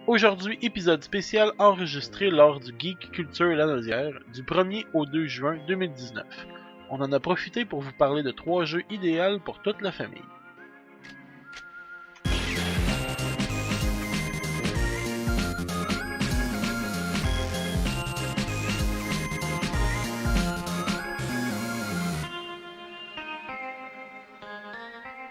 Aujourd'hui, épisode spécial enregistré lors du Geek Culture Lanaudière du 1er au 2 juin 2019. On en a profité pour vous parler de 3 jeux idéaux pour toute la famille.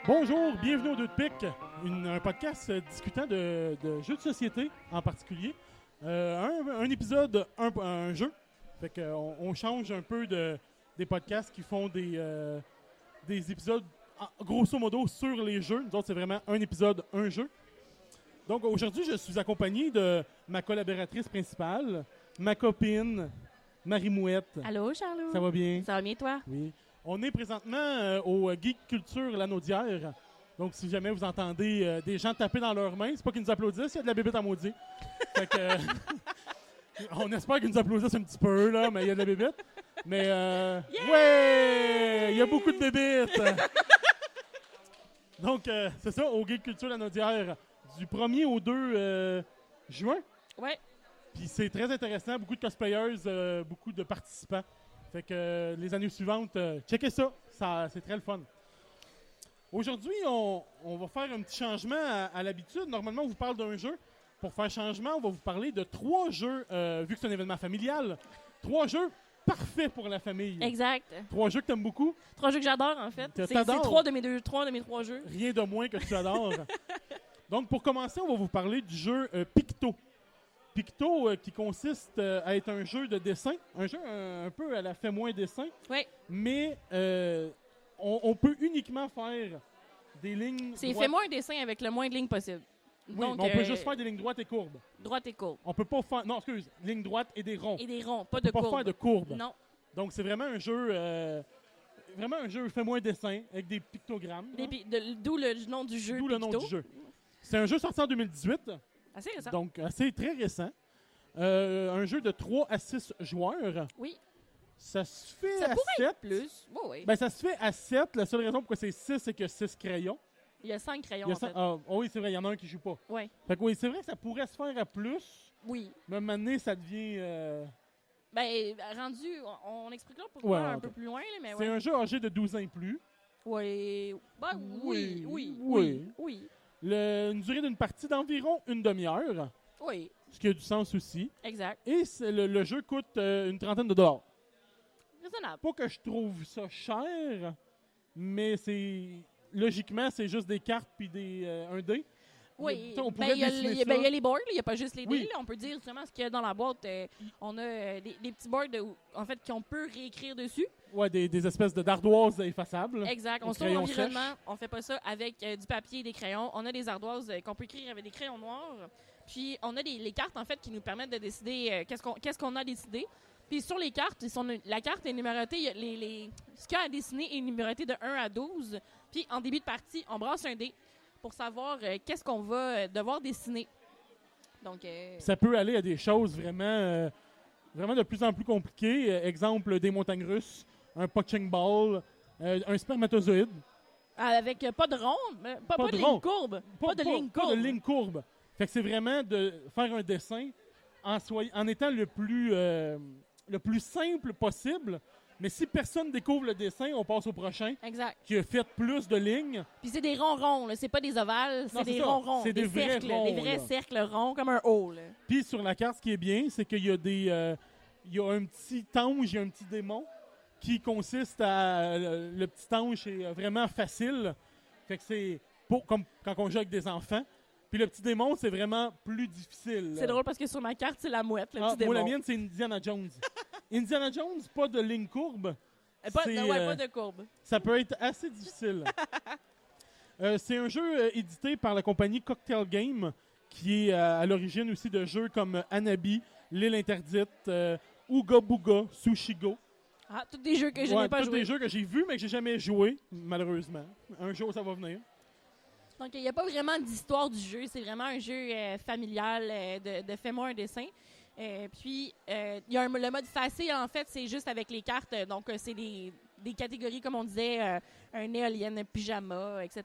Bonjour, bienvenue au Deux de Pique, un podcast discutant de jeux de société en particulier. Un épisode, un jeu. Fait qu'on on change un peu des podcasts qui font des épisodes grosso modo sur les jeux. Nous autres, c'est vraiment un épisode, un jeu. Donc aujourd'hui, je suis accompagné de ma collaboratrice principale, ma copine, Marie Mouette. Allô, Charlot? Ça va bien? Ça va bien, toi? Oui. On est présentement au Geek Culture Lanaudière. Donc, si jamais vous entendez des gens taper dans leurs mains, c'est pas qu'ils nous applaudissent, il y a de la bébête à maudit. Fait que, on espère qu'ils nous applaudissent un petit peu, là, mais il y a de la bébête. Mais, ouais! Il y a beaucoup de bébites! Donc, c'est ça, au Geek Culture Lanaudière, du 1er au 2 juin. Ouais. Puis c'est très intéressant, beaucoup de cosplayers, beaucoup de participants. Fait que les années suivantes, checkez ça, c'est très le fun. Aujourd'hui, on va faire un petit changement à l'habitude. Normalement, on vous parle d'un jeu. Pour faire changement, on va vous parler de 3 jeux, vu que c'est un événement familial. 3 jeux parfaits pour la famille. Exact. 3 jeux que t'aimes beaucoup. 3 jeux que j'adore, en fait. C'est T'adores? 3 de mes 3 jeux. Rien de moins que tu adores. Donc, pour commencer, on va vous parler du jeu Picto. Picto, qui consiste à être un jeu de dessin, un jeu un peu à la fait moins dessin, Oui. mais on peut uniquement faire des lignes C'est droites. fais-moi un dessin avec le moins de lignes possible. Oui, Donc, mais on peut juste faire des lignes droites et courbes. droite et courbe. On peut pas faire... Non, excuse, lignes droites et des ronds. Et des ronds, pas On de peut pas courbes. faire de courbes. Non. Donc, c'est vraiment un jeu... vraiment un jeu fait moins dessin, avec des pictogrammes. D'où le nom du jeu. D'où le nom Picto. du jeu. C'est un jeu sorti en 2018, Assez récent. donc assez très récent. Un jeu de 3 à 6 joueurs. Oui. Ça se fait Ça à pourrait 7. être plus. Oui, oui. Ben, ça se fait à 7. La seule raison pourquoi c'est 6, c'est que 6 crayons. Il y a 5 crayons, Il y a en fait. oui, c'est vrai, il y en a un qui joue pas. Oui. Fait que oui, c'est vrai que ça pourrait se faire à plus, Oui. mais maintenant, ça devient... Ben, rendu, on expliquera pourquoi Ouais, un ok. peu plus loin, là, mais C'est ouais. un jeu âgé de 12 ans et plus. Oui. Ben, oui. Oui. Oui. Une durée d'une partie d'environ une demi-heure, Oui. ce qui a du sens aussi. Exact. Et le jeu coûte une trentaine de dollars. Raisonnable. Pas que je trouve ça cher, mais logiquement, c'est juste des cartes puis un dé. Oui, On ben, pourrait il y a dessiner il y a ça. les boards, il n'y a pas juste les dés. Oui. Là. On peut dire justement ce qu'il y a dans la boîte. On a des petits boards en fait, qu'on peut réécrire dessus. Ouais, des espèces d'ardoises effaçables. Exact. Au On sauve crayon l'environnement. On fait pas ça avec du papier et des crayons. On a des ardoises qu'on peut écrire avec des crayons noirs. Puis on a les cartes en fait qui nous permettent de décider qu'est-ce qu'on a décidé. Puis sur les cartes, la carte est numérotée. Ce qu'il y a à dessiner est numéroté de 1 à 12. Puis en début de partie, on brasse un dé pour savoir qu'est-ce qu'on va devoir dessiner. Donc, Ça peut aller à des choses vraiment, vraiment de plus en plus compliquées. Exemple, des montagnes russes, un punching ball, un spermatozoïde. avec pas de rond, pas de rond. ligne courbe. Pas de ligne Pas courbe. de ligne courbe. Fait que c'est vraiment de faire un dessin en étant le plus simple possible. Mais si personne découvre le dessin, on passe au prochain, Exact. qui a fait plus de lignes. Puis c'est des ronds, là. C'est pas des ovales, Non, c'est des ça. ronds. C'est des vrais cercles, ronds, des vrais là. cercles ronds, comme un haut. Là. Puis sur la carte, ce qui est bien, c'est qu'il y a il y a un petit ange et un petit démon qui consiste à... le petit ange est vraiment facile. Fait que c'est comme quand on joue avec des enfants. Puis le petit démon, c'est vraiment plus difficile. C'est drôle parce que sur ma carte, c'est la mouette, le petit démon. Moi, la mienne, c'est Indiana Jones. Indiana Jones, pas de ligne courbe. Pas C'est, de courbe. Ça peut être assez difficile. C'est un jeu édité par la compagnie Cocktail Game, qui est à l'origine aussi de jeux comme Hanabi, L'île interdite, Ooga Booga, Sushigo. Ah, tous des jeux que je n'ai pas tous joués. des jeux que j'ai vus, mais que j'ai jamais joué, malheureusement. Un jour, ça va venir. Donc, il n'y a pas vraiment d'histoire du jeu. C'est vraiment un jeu familial de fais-moi un dessin. Puis, il y a le mode facile, en fait, c'est juste avec les cartes. Donc, c'est des catégories, comme on disait, un éolienne, un pyjama, etc.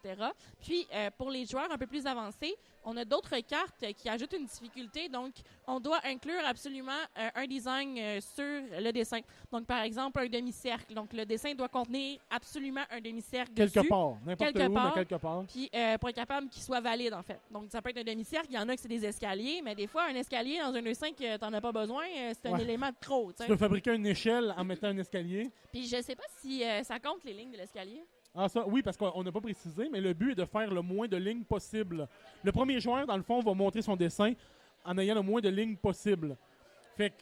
Puis, pour les joueurs un peu plus avancés, On a d'autres cartes qui ajoutent une difficulté, donc on doit inclure absolument un design sur le dessin. Donc, par exemple, un demi-cercle. Donc, le dessin doit contenir absolument un demi-cercle dessus. Quelque part. N'importe Quelque où, part. mais quelque part. Puis, pour être capable qu'il soit valide, en fait. Donc, ça peut être un demi-cercle. Il y en a que c'est des escaliers, mais des fois, un escalier dans un 2.5, t'en as pas besoin. C'est un élément de trop, tu sais. Tu peux fabriquer une échelle en mettant un escalier. Puis, je sais pas si ça compte les lignes de l'escalier. Ah, ça, oui, parce qu'on n'a pas précisé, mais le but est de faire le moins de lignes possible. Le premier joueur, dans le fond, va montrer son dessin en ayant le moins de lignes possible. Fait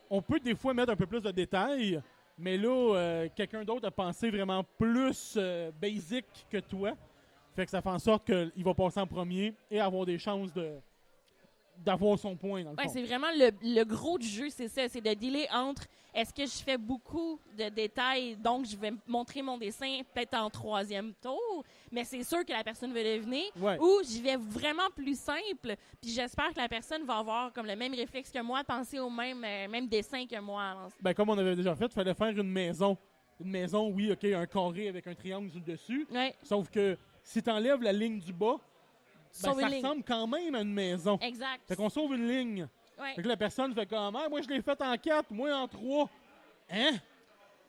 qu'on peut des fois mettre un peu plus de détails, mais là, quelqu'un d'autre a pensé vraiment plus basic que toi. Fait que ça fait en sorte qu'il va passer en premier et avoir des chances d'avoir son point, dans le fond. C'est vraiment le gros du jeu, c'est ça. C'est de dealer entre est-ce que je fais beaucoup de détails, donc je vais montrer mon dessin peut-être en 3e tour, mais c'est sûr que la personne va deviner, ou j'y vais vraiment plus simple, puis j'espère que la personne va avoir comme le même réflexe que moi, penser au même dessin que moi. Comme on avait déjà fait, il fallait faire une maison. Une maison, oui, OK, un carré avec un triangle sur le dessus. Ouais. Sauf que si tu enlèves la ligne du bas, ça ressemble quand même à une maison. Exact. Fait qu'on sauve une ligne. Ouais. Fait que la personne fait comme moi je l'ai faite en 4, moi en 3. Hein?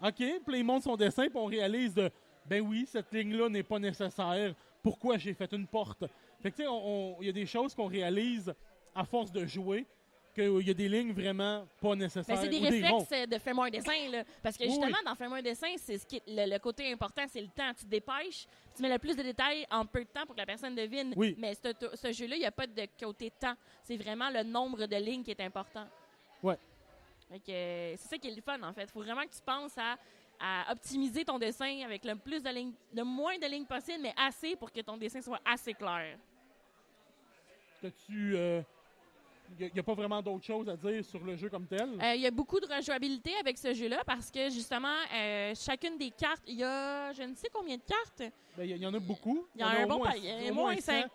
OK, puis là, il montre son dessin, puis on réalise oui, cette ligne-là n'est pas nécessaire. Pourquoi j'ai fait une porte? Fait que tu sais, il y a des choses qu'on réalise à force de jouer, qu'il y a des lignes vraiment pas nécessaires. C'est des réflexes de fais-moi un dessin, là. Parce que justement, dans fais-moi un dessin, c'est le côté important, c'est le temps. Tu te dépêches, tu mets le plus de détails en peu de temps pour que la personne devine. Oui. Mais ce jeu-là, il n'y a pas de côté temps. C'est vraiment le nombre de lignes qui est important. Ouais. Fait que, c'est ça qui est le fun, en fait. Il faut vraiment que tu penses à optimiser ton dessin avec le plus de lignes, le moins de lignes possible, mais assez pour que ton dessin soit assez clair. T'as-tu... Il n'y a pas vraiment d'autres choses à dire sur le jeu comme tel? Il y a beaucoup de rejouabilité avec ce jeu-là parce que, justement, chacune des cartes, il y a je ne sais combien de cartes. Il y en a beaucoup. Il y en a un bon paquet. Il y a moins 5.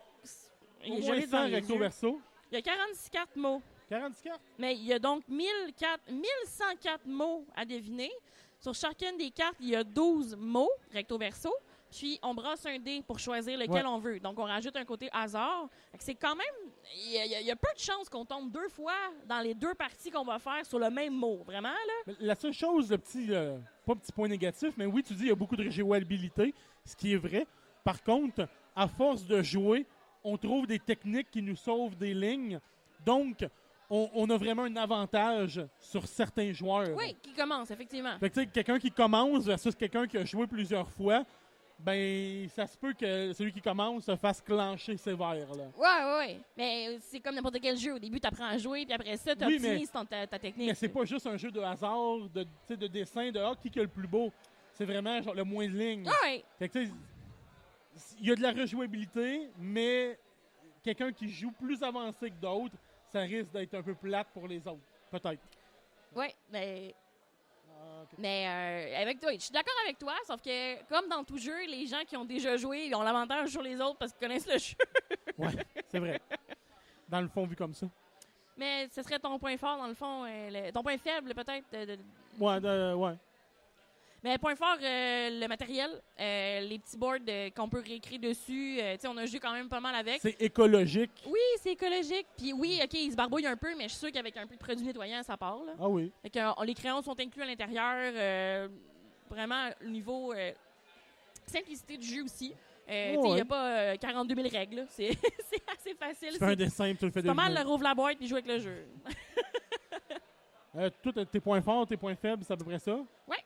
Au moins 100 recto verso. Il y a 46 cartes mots. 46 cartes? Mais il y a donc 1104 mots à deviner. Sur chacune des cartes, il y a 12 mots recto verso. Puis, on brasse un dé pour choisir lequel on veut. Donc, on rajoute un côté hasard. C'est quand même... Il y a peu de chances qu'on tombe 2 fois dans les 2 parties qu'on va faire sur le même mot. Vraiment, là? La seule chose, pas petit point négatif, mais oui, tu dis il y a beaucoup de rejouabilité, ce qui est vrai. Par contre, à force de jouer, on trouve des techniques qui nous sauvent des lignes. Donc, on a vraiment un avantage sur certains joueurs. Oui, qui commence, effectivement. Fait que, tu sais, quelqu'un qui commence versus quelqu'un qui a joué plusieurs fois, ça se peut que celui qui commence se fasse clencher sévère. Oui. Mais c'est comme n'importe quel jeu. Au début, tu apprends à jouer, puis après ça, tu optimises ta technique. Mais c'est pas juste un jeu de hasard, de dessin, de qui est le plus beau. C'est vraiment genre le moins de lignes. Oui. Fait que, tu sais, il y a de la rejouabilité, mais quelqu'un qui joue plus avancé que d'autres, ça risque d'être un peu plate pour les autres. Peut-être. Oui, mais... Okay. Mais avec toi, je suis d'accord avec toi, sauf que comme dans tout jeu, les gens qui ont déjà joué, ils ont l'avantage sur les autres parce qu'ils connaissent le jeu. Oui, c'est vrai. Dans le fond, vu comme ça. Mais ce serait ton point fort, dans le fond, ton point faible peut-être. Ouais. Mais point fort, le matériel, les petits boards qu'on peut réécrire dessus. On a joué quand même pas mal avec. C'est écologique. Oui, c'est écologique. Puis oui, OK, il se barbouille un peu, mais je suis sûre qu'avec un peu de produit nettoyant, ça part. Là. Ah oui. Fait que, les crayons sont inclus à l'intérieur. Vraiment, au niveau simplicité du jeu aussi. Il n'y a pas 42 000 règles. C'est assez facile. Tu fais un dessin, tu le fais pas mal, rouvre la boîte et joue avec le jeu. Toi, tes points forts, tes points faibles, c'est à peu près ça? Oui.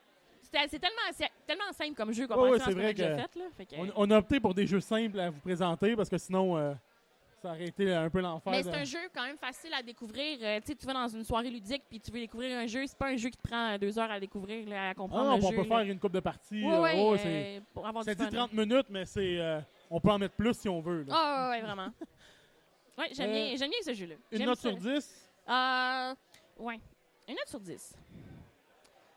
C'est tellement simple comme jeu comparé à ce qu'on a déjà fait. Là. Fait que, on a opté pour des jeux simples à vous présenter parce que sinon, ça aurait été un peu l'enfer. Mais c'est un jeu quand même facile à découvrir. Tu vas dans une soirée ludique puis tu veux découvrir un jeu. C'est pas un jeu qui te prend 2 heures à découvrir, là, à comprendre le jeu. On peut faire une couple de parties. Pour avoir ça du fun. dit 30 minutes, mais on peut en mettre plus si on veut. Oui, vraiment. Oui, j'aime bien ce jeu-là. Une note sur 10? Oui. Une note sur 10.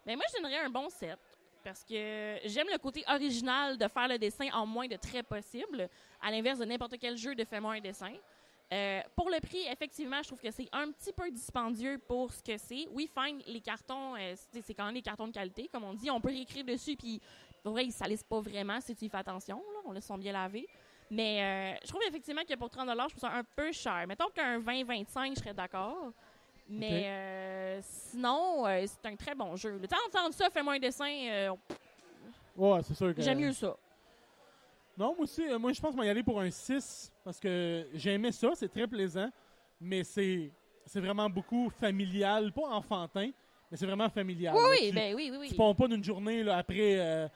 Mais moi, je donnerais un bon 7. Parce que j'aime le côté original de faire le dessin en moins de traits possible, à l'inverse de n'importe quel jeu de fais-moi un dessin. Pour le prix, effectivement, je trouve que c'est un petit peu dispendieux pour ce que c'est. Oui, fine, les cartons, c'est quand même des cartons de qualité, comme on dit. On peut réécrire dessus, puis pour vrai, ils ne salissent pas vraiment si tu y fais attention. Là, on les sont bien lavés. Mais je trouve effectivement que pour 30 $, je trouve ça un peu cher. Mettons qu'un 20-25, je serais d'accord. Mais sinon, c'est un très bon jeu. Le temps d'entendre ça, fais-moi un dessin, Ouais, c'est sûr que... j'aime mieux ça. Non, moi aussi, moi je pense que je vais y aller pour un 6 parce que j'aimais ça, c'est très plaisant, mais c'est vraiment beaucoup familial, pas enfantin, mais c'est vraiment familial. Oui, là. oui. Tu pars pas d'une journée là, après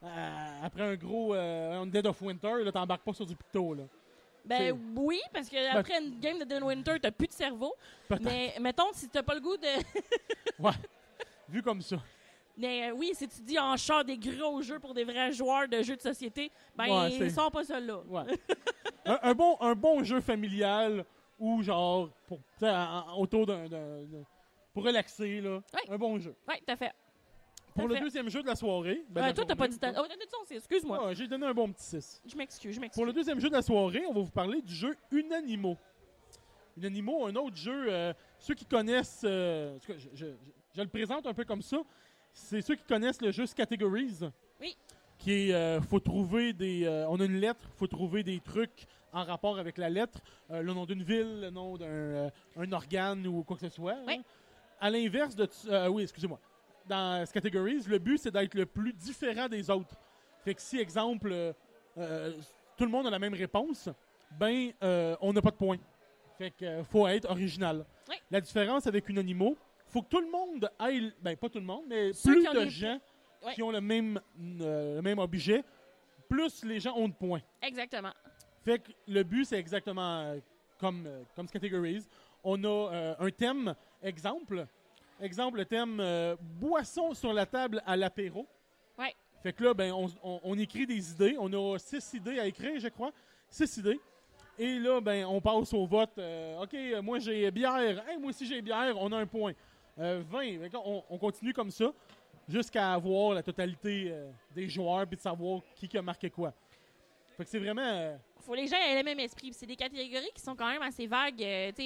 un gros un Dead of Winter, là, t'embarques pas sur du picto, là. Ben oui, parce que après une game de Dead of Winter, t'as plus de cerveau. Peut-être. Mais mettons, si t'as pas le goût de... Ouais, vu comme ça. Mais oui, si tu dis en char des gros jeux pour des vrais joueurs de jeux de société, ben Ouais, sors pas celle-là. Ouais. un bon jeu familial ou genre pour autour pour relaxer là. Ouais. Un bon jeu. Oui, tout à fait. Pour le deuxième jeu de la soirée. Toi, t'as pas dit... Oh, t'as dit ça aussi, excuse-moi. Ouais, j'ai donné un bon petit 6. Je m'excuse. Pour le deuxième jeu de la soirée, on va vous parler du jeu Unanimo. Unanimo, un autre jeu, ceux qui connaissent, je le présente un peu comme ça, c'est ceux qui connaissent le jeu Categories. Oui. Qui est, faut trouver on a une lettre, faut trouver des trucs en rapport avec la lettre, le nom d'une ville, le nom d'un organe ou quoi que ce soit. Oui. Hein. À l'inverse de, oui, excusez-moi. Dans Categories, le but, c'est d'être le plus différent des autres. Fait que si, exemple, tout le monde a la même réponse, ben, on n'a pas de points. Fait que faut être original. Oui. La différence avec Unanimo, faut que tout le monde aille, ben pas tout le monde, mais Ceux plus qui ont de des- gens Oui. qui ont le même objet, plus les gens ont de points. Exactement. Fait que le but, c'est exactement comme Categories. On a un thème, exemple, le thème boisson sur la table à l'apéro. Ouais. Fait que là, ben, on écrit des idées. On a 6 idées à écrire, je crois. 6 idées. Et là, ben, on passe au vote. OK, moi j'ai bière. Hey, moi aussi j'ai bière. On a un point. 20. Fait que on continue comme ça jusqu'à avoir la totalité des joueurs puis de savoir qui a marqué quoi. Fait que c'est vraiment... Faut les gens aient le même esprit. Puis c'est des catégories qui sont quand même assez vagues. Tu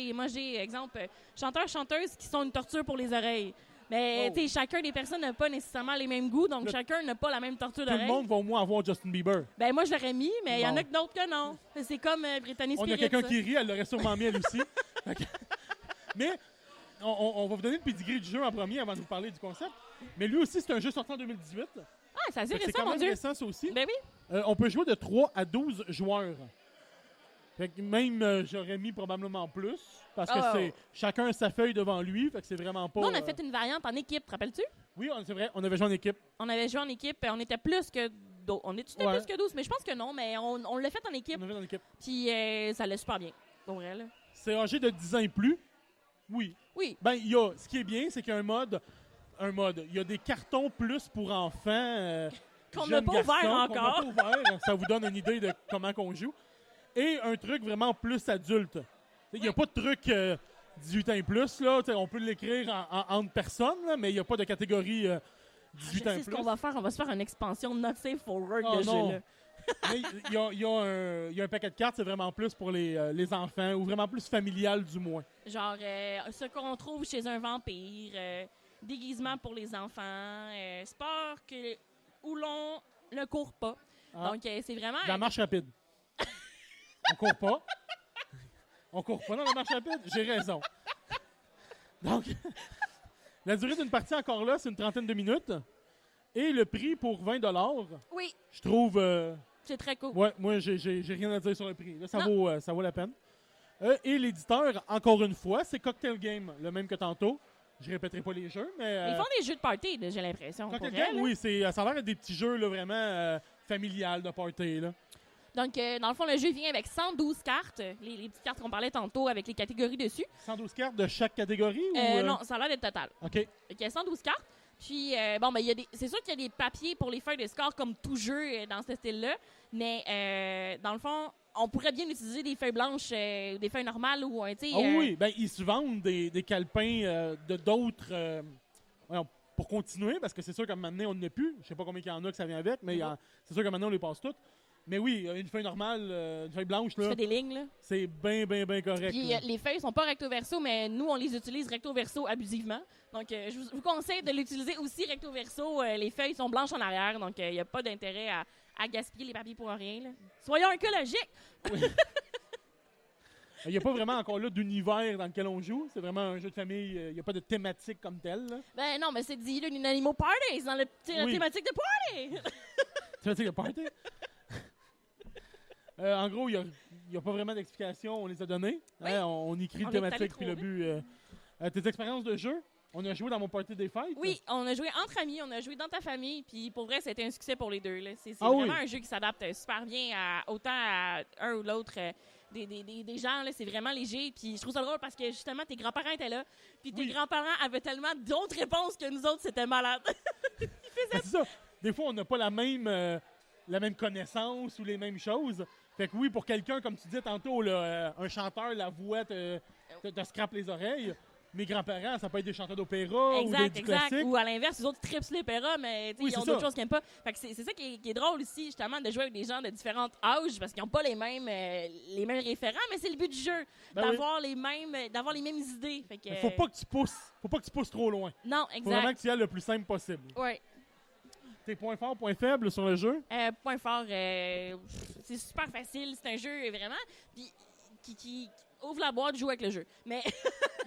sais, moi, j'ai, exemple, chanteurs-chanteuses qui sont une torture pour les oreilles. Mais Oh. tu sais, chacun des personnes n'a pas nécessairement les mêmes goûts, donc Le- chacun n'a pas la même torture Tout le d'oreille. monde va au moins avoir Justin Bieber. Ben moi, je l'aurais mis, mais il y en a Bon. que d'autres que non. C'est comme Brittany On Spirit. a quelqu'un ça. qui rit, elle l'aurait sûrement mis elle aussi. Fait que- Mais on va vous donner le pedigree du jeu en premier avant de vous parler du concept. Mais lui aussi, c'est un jeu sorti en 2018. Ah, c'est assez Fait que c'est récent, quand mon même Dieu. récent, ça aussi. Ben oui. On peut jouer de 3 à 12 joueurs. Fait que même, j'aurais mis probablement plus. Parce que Oh. c'est chacun a sa feuille devant lui. Fait que c'est vraiment pas... Nous, on a fait une variante en équipe, te rappelles-tu? Oui, c'est vrai, on avait joué en équipe. On avait joué en équipe, on était plus que 12. On était Ouais. plus que 12, mais je pense que non, mais on l'a fait en équipe, On avait en équipe. puis ça allait super bien. Pour vrai, là. C'est âgé de 10 ans et plus. Oui. Oui. Ben, ce qui est bien, c'est qu'il y a un mode. Il y a des cartons plus pour enfants. Qu'on jeunes n'a pas ouvert garçons, qu'on n'a encore. pas ouvert. Ça vous donne une idée de comment qu'on joue. Et un truc vraiment plus adulte. Il n'y a pas de truc 18 ans et plus. Là. T'sais, on peut l'écrire entre personnes, là, mais il n'y a pas de catégorie 18 Je ans et sais ce plus. qu'on va faire. On va se faire une expansion Not Safe for Work Oh de non. jeu-là. Mais il y a un paquet de cartes, c'est vraiment plus pour les enfants, ou vraiment plus familial du moins. Genre, ce qu'on trouve chez un vampire, déguisement pour les enfants, sport où l'on ne court pas. Ah. Donc, c'est vraiment... La marche rapide. On court pas. On court pas dans la marche rapide. J'ai raison. Donc, la durée d'une partie encore là, c'est une trentaine de minutes. Et le prix pour 20 $, Oui, je trouve... c'est très cool. ouais, moi, j'ai rien à dire sur le prix. Là, ça Non. vaut la peine. Et l'éditeur, encore une fois, c'est Cocktail Game, le même que tantôt. Je répéterai pas les jeux, mais... Ils font des jeux de party, là, j'ai l'impression. pour Cocktail vrai, Game, là. oui, ça a l'air d'être des petits jeux là, vraiment familiales de party. Là. Donc, dans le fond, le jeu vient avec 112 cartes, les petites cartes qu'on parlait tantôt avec les catégories dessus. 112 cartes de chaque catégorie? ou, Non, ça a l'air d'être total. OK. Fait qu'il y a 112 cartes. Puis, bon, ben, c'est sûr qu'il y a des papiers pour les feuilles de score comme tout jeu dans ce style-là. Mais, dans le fond, on pourrait bien utiliser des feuilles blanches, des feuilles normales ou un, tu sais... Ah oui, ben ils se vendent des calepins de d'autres... voyons, pour continuer, parce que c'est sûr qu'à un moment donné, on n'en a plus. Je sais pas combien il y en a que ça vient avec, mais c'est sûr qu'à un moment donné, on les passe toutes. Mais oui, une feuille normale, une feuille blanche, Tu là, fais des lignes, là. c'est bien correct. Puis là. les feuilles sont pas recto-verso, mais nous, on les utilise recto-verso abusivement. Donc, je vous conseille de l'utiliser aussi recto-verso. Les feuilles sont blanches en arrière, donc il n'y a pas d'intérêt à gaspiller les papiers pour rien. Là. Soyons écologiques! Il n'y a pas vraiment encore là d'univers dans lequel on joue. C'est vraiment un jeu de famille. Il n'y a pas de thématique comme telle. Là. Ben non, mais c'est dit là, une Animal Party, c'est dans la thématique de party! Thématique de party? En gros, il n'y a pas vraiment d'explication. On les a données. Oui. Hein, on écrit le thématique puis le but. Tes expériences de jeu? On a joué dans mon party des fêtes? Oui, on a joué entre amis, on a joué dans ta famille, puis pour vrai, c'était un succès pour les deux. Là. C'est Ah vraiment oui. un jeu qui s'adapte super bien autant à un ou l'autre des gens. Là, c'est vraiment léger, puis je trouve ça drôle parce que justement, tes grands-parents étaient là, puis tes grands-parents avaient tellement d'autres réponses que nous autres, c'était malade. Ben, c'est ça. Des fois, on n'a pas la même connaissance ou les mêmes choses. Fait que oui, pour quelqu'un, comme tu disais tantôt, là, un chanteur, la voix te scrape les oreilles. Mes grands-parents, ça peut être des chanteurs d'opéra ou du classique. Ou à l'inverse, les autres tripent sur l'opéra, mais ils ont d'autres choses qu'ils n'aiment pas. Fait que c'est ça qui est drôle ici, justement, de jouer avec des gens de différents âges, parce qu'ils n'ont pas les mêmes référents, mais c'est le but du jeu, d'avoir les mêmes idées. Fait que, faut pas que tu pousses trop loin. Non, Faut vraiment exact. que tu y ailles le plus simple possible. Oui. Tes points forts, points faibles sur le jeu? Point fort, c'est super facile. C'est un jeu vraiment qui ouvre la boîte, joue avec le jeu. Mais